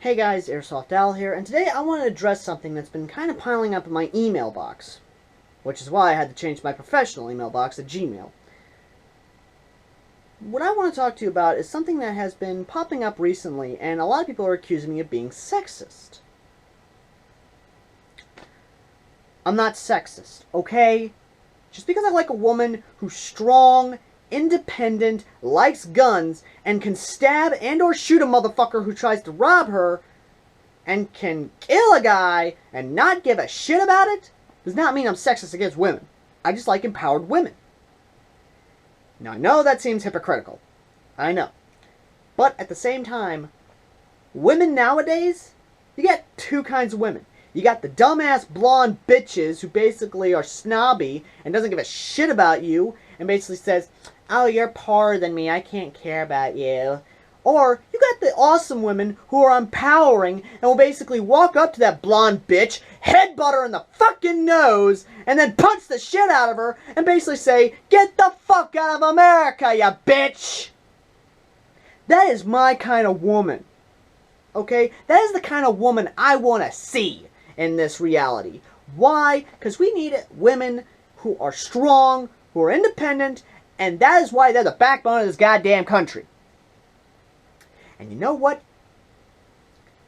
Hey guys, AirsoftAl here, and today I want to address something that's been kind of piling up in my email box, which is why I had to change my professional email box to Gmail. What I want to talk to you about is something that has been popping up recently, and a lot of people are accusing me of being sexist. I'm not sexist, okay? Just because I like a woman who's strong, independent, likes guns, and can stab and or shoot a motherfucker who tries to rob her, and can kill a guy and not give a shit about it, does not mean I'm sexist against women. I just like empowered women. Now I know that seems hypocritical. I know. But at the same time, women nowadays, you get two kinds of women. You got the dumbass blonde bitches who basically are snobby and doesn't give a shit about you and basically says, oh, you're poorer than me, I can't care about you. Or you got the awesome women who are empowering and will basically walk up to that blonde bitch, headbutt her in the fucking nose, and then punch the shit out of her and basically say, get the fuck out of America, you bitch! That is my kind of woman. Okay? That is the kind of woman I want to see in this reality. Why? Because we need women who are strong, who are independent, and that is why they're the backbone of this goddamn country. And you know what?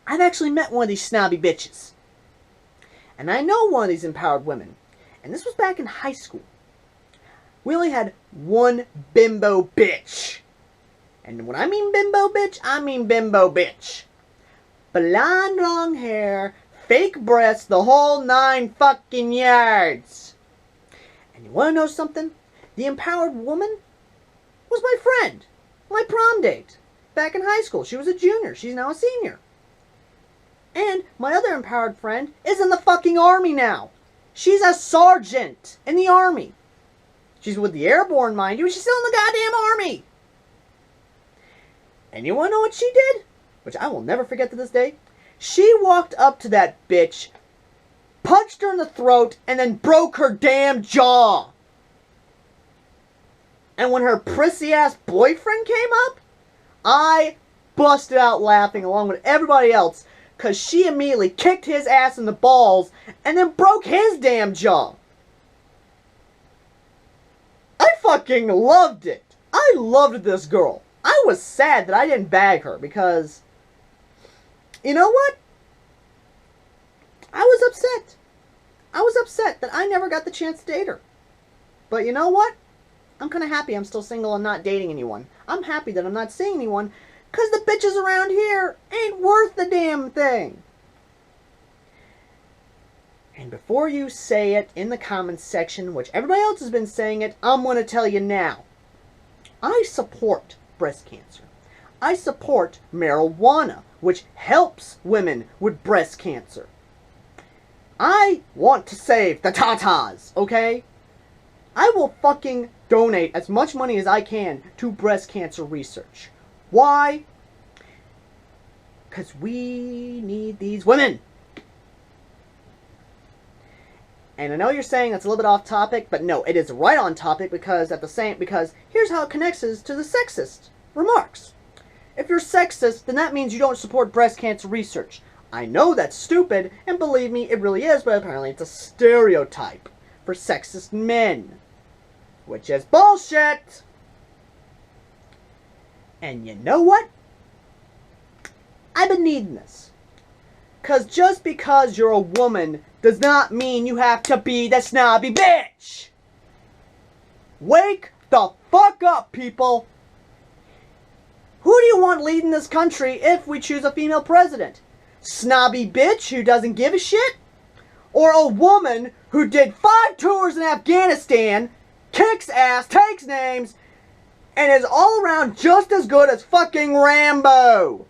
I've actually met one of these snobby bitches. And I know one of these empowered women. And this was back in high school. We only had one bimbo bitch. And when I mean bimbo bitch, I mean bimbo bitch. Blonde long hair, fake breasts, the whole 9 fucking yards. And you want to know something? The empowered woman was my friend. My prom date. Back in high school. She was a junior. She's now a senior. And my other empowered friend is in the fucking army now. She's a sergeant in the army. She's with the airborne, mind you, and she's still in the goddamn army. And you want to know what she did? Which I will never forget to this day. She walked up to that bitch, punched her in the throat, and then broke her damn jaw. And when her prissy-ass boyfriend came up, I busted out laughing along with everybody else because she immediately kicked his ass in the balls and then broke his damn jaw. I fucking loved it. I loved this girl. I was sad that I didn't bag her because, you know what? I was upset. I was upset that I never got the chance to date her. But you know what? I'm kind of happy I'm still single and not dating anyone. I'm happy that I'm not seeing anyone because the bitches around here ain't worth the damn thing. And before you say it in the comments section, which everybody else has been saying it, I'm going to tell you now. I support breast cancer. I support marijuana, which helps women with breast cancer. I want to save the tatas, okay? I will fucking donate as much money as I can to breast cancer research. Why? Because we need these women. And I know you're saying that's a little bit off topic, but no, it is right on topic because here's how it connects to the sexist remarks. If you're sexist, then that means you don't support breast cancer research. I know that's stupid, and believe me, it really is, but apparently it's a stereotype for sexist men. Which is bullshit! And you know what? I've been needing this. Because just because you're a woman does not mean you have to be the snobby bitch! Wake the fuck up, people! Who do you want leading this country if we choose a female president? Snobby bitch who doesn't give a shit? Or a woman who did 5 tours in Afghanistan, kicks ass, takes names, and is all around just as good as fucking Rambo?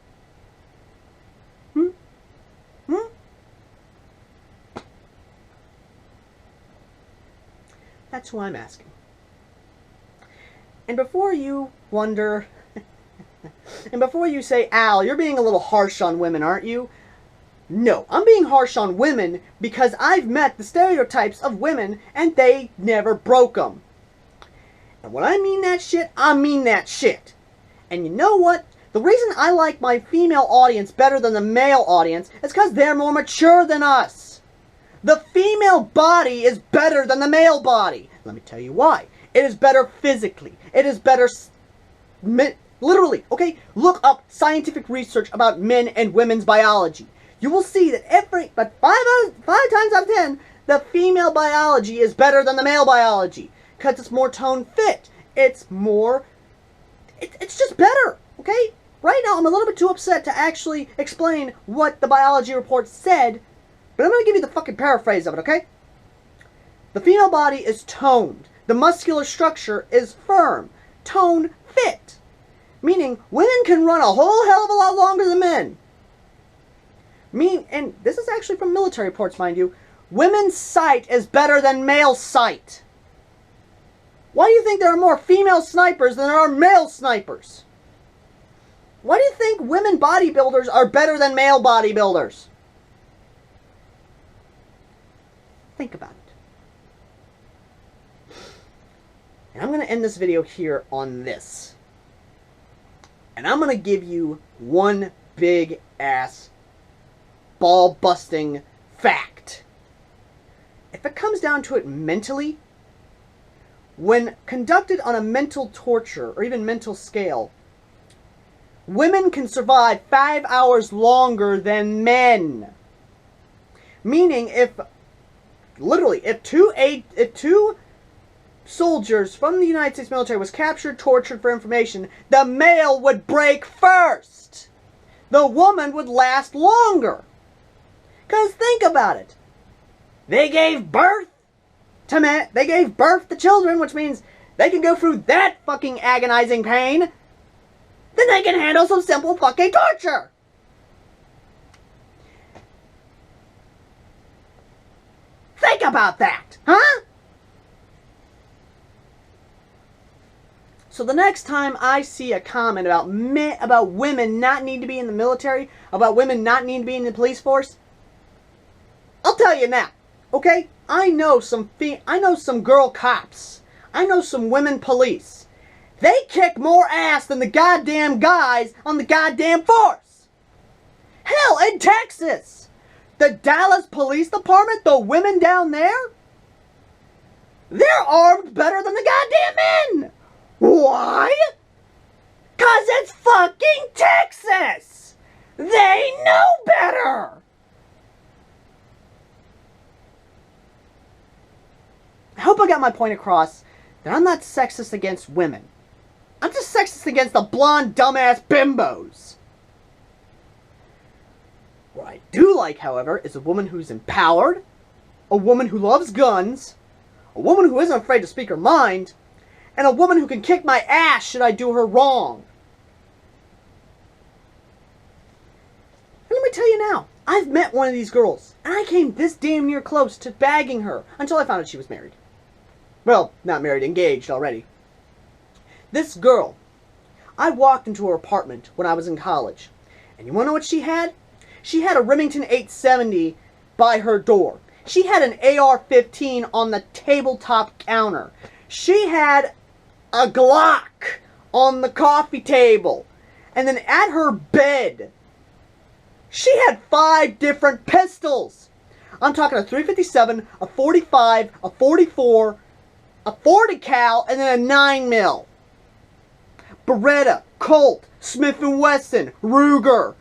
That's who I'm asking. And before you wonder, and before you say, Al, you're being a little harsh on women, aren't you? No, I'm being harsh on women because I've met the stereotypes of women and they never broke them. And when I mean that shit, I mean that shit. And you know what? The reason I like my female audience better than the male audience is because they're more mature than us. The female body is better than the male body. Let me tell you why. It is better physically. It is better literally, okay? Look up scientific research about men and women's biology. You will see that five times out of 10, the female biology is better than the male biology. Because it's more tone fit. It's just better, okay? Right now, I'm a little bit too upset to actually explain what the biology report said, but I'm going to give you the fucking paraphrase of it, okay? The female body is toned. The muscular structure is firm. Tone fit. Meaning, women can run a whole hell of a lot longer than men. And this is actually from military reports, mind you. Women's sight is better than male sight. Why do you think there are more female snipers than there are male snipers? Why do you think women bodybuilders are better than male bodybuilders? Think about it. And I'm going to end this video here on this. And I'm going to give you one big ass ball busting fact. If it comes down to it mentally, when conducted on a mental torture or even mental scale, women can survive 5 hours longer than men. Meaning, if two soldiers from the United States military was captured, tortured for information, the male would break first. The woman would last longer. Because think about it. They gave birth to children, which means they can go through that fucking agonizing pain. Then they can handle some simple fucking torture. Think about that, huh? So the next time I see a comment about women not needing to be in the military, about women not needing to be in the police force, I'll tell you now, okay? I know some girl cops. I know some women police. They kick more ass than the goddamn guys on the goddamn force. Hell, in Texas, the Dallas Police Department, the women down there, they're armed better than the goddamn men. Why? 'Cause it's fucking Texas. They know better. I hope I got my point across that I'm not sexist against women. I'm just sexist against the blonde, dumbass bimbos. What I do like, however, is a woman who's empowered, a woman who loves guns, a woman who isn't afraid to speak her mind, and a woman who can kick my ass should I do her wrong. And let me tell you now, I've met one of these girls, and I came this damn near close to bagging her until I found out she was married. Well, not married, engaged already. This girl, I walked into her apartment when I was in college, and you want to know what she had? She had a Remington 870 by her door. She had an AR-15 on the tabletop counter. She had a Glock on the coffee table. And then at her bed, she had 5 different pistols. I'm talking a .357, a .45, a .44, a .40 cal, and then a 9mm. Beretta, Colt, Smith & Wesson, Ruger.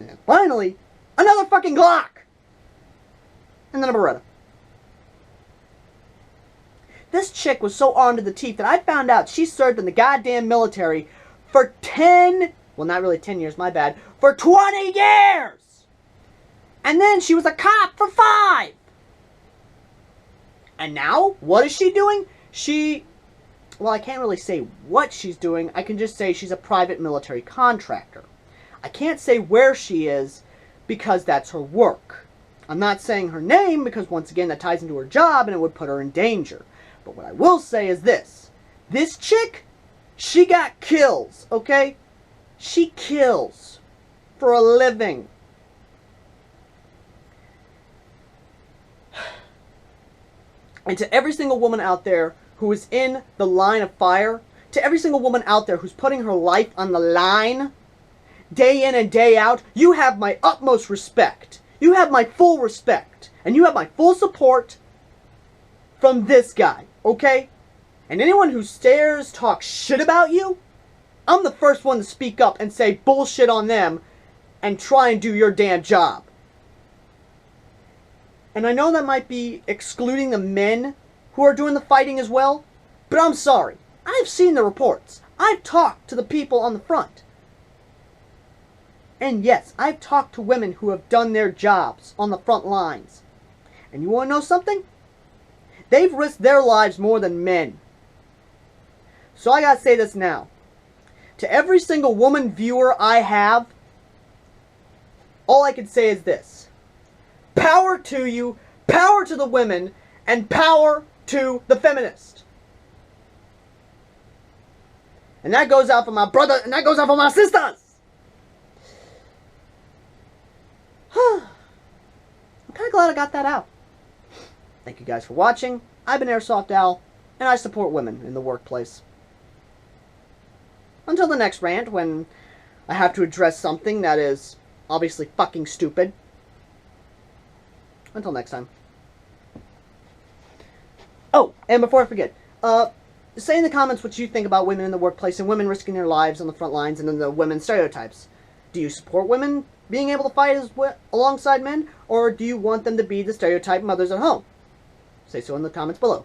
And finally, another fucking Glock. And then a Beretta. This chick was so armed to the teeth that I found out she served in the goddamn military for 10, well not really 10 years, my bad, for 20 years! And then she was a cop for 5! And now, what is she doing? Well, I can't really say what she's doing. I can just say she's a private military contractor. I can't say where she is because that's her work. I'm not saying her name because, once again, that ties into her job and it would put her in danger. But what I will say is this. This chick, she got kills, okay? She kills for a living. And to every single woman out there who is in the line of fire, To every single woman out there who's putting her life on the line, day in and day out, you have my utmost respect. You have my full respect. And you have my full support from this guy, okay? And anyone who talks shit about you, I'm the first one to speak up and say bullshit on them and try and do your damn job. And I know that might be excluding the men who are doing the fighting as well, but I'm sorry. I've seen the reports. I've talked to the people on the front. And yes, I've talked to women who have done their jobs on the front lines. And you want to know something? They've risked their lives more than men. So I gotta say this now. To every single woman viewer I have, all I can say is this. Power to you, power to the women, and power to the feminist. And that goes out for my brother, and that goes out for my sisters. I'm kind of glad I got that out. Thank you guys for watching. I've been AirsoftAl, and I support women in the workplace. Until the next rant, when I have to address something that is obviously fucking stupid. Until next time. Oh, and before I forget, say in the comments what you think about women in the workplace and women risking their lives on the front lines and then the women stereotypes. Do you support women being able to fight alongside men, or do you want them to be the stereotype mothers at home? Say so in the comments below.